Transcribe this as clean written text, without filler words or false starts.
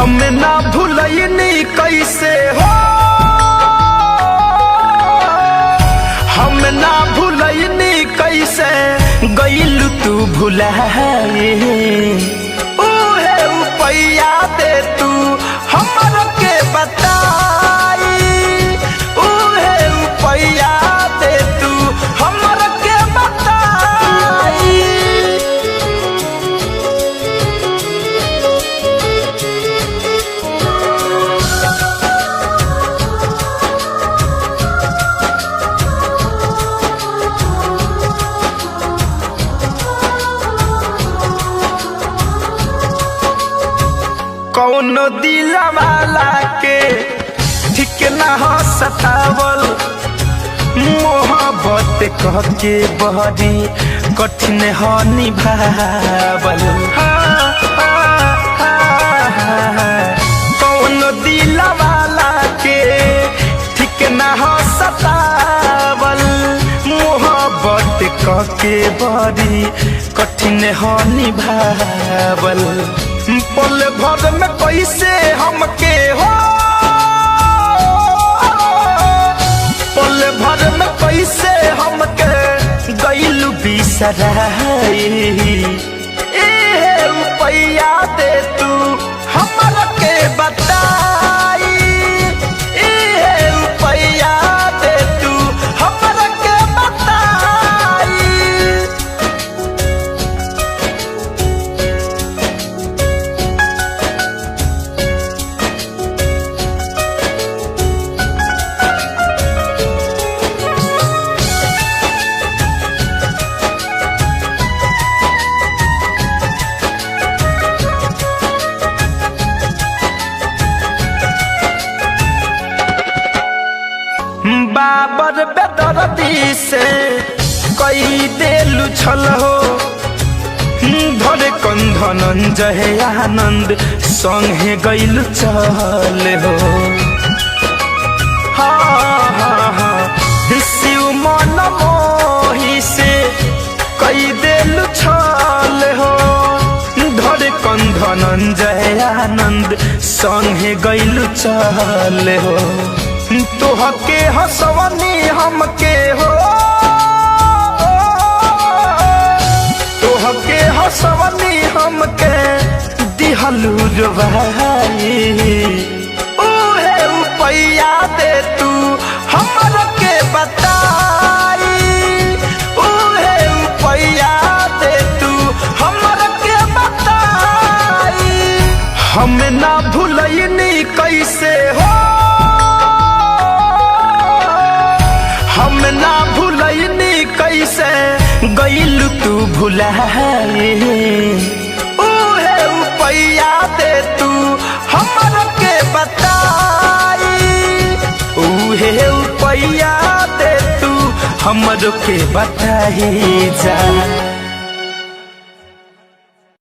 हम ना भूलनी कैसे हो, हम ना भूलनी कैसे गइल तू भुलाए। उहे रुपया दे तू हमर के बताई, उहे रुपया दे तू हमर के बताई। कौनो दिलवाला के ठीक ना हो सतावल, मोहब्बत कह के बहरी कठिन हो निभावल। कौनो दिलवाला के ठीक ना हो सतावल, मोहब्बत कह के बहरी कठिन हो निभावल। पल भर में कैसे हमके हो, पल भर में कैसे हमके गइलू बिसराई। एहे रुपया दे तू हमर के बताई, एहे रुपया दे तू हमर के बताई। बाबर बेदर्दी से कई देलू छल हो, धरे कंधनंजय आनंद संगे गइल चल हो। शिव मन मोही से कई देलू छल हो, धरे कंधनंजय आनंद संगे गइल चल हो। तोहके हंसवनी हमके हो, तोहके हंसवनी हमके दिहलू रुबाई। उहे रुपया दे तू हमर के बताई, उहे रुपया दे तू हमर के बताई। हम ना भूलनी कैसे हो, हम ना भूलनी कैसे गइल तू भुलाए। उहे रुपया दे तू हमर के बताई, उहे रुपया दे तू हमर के बताई जा।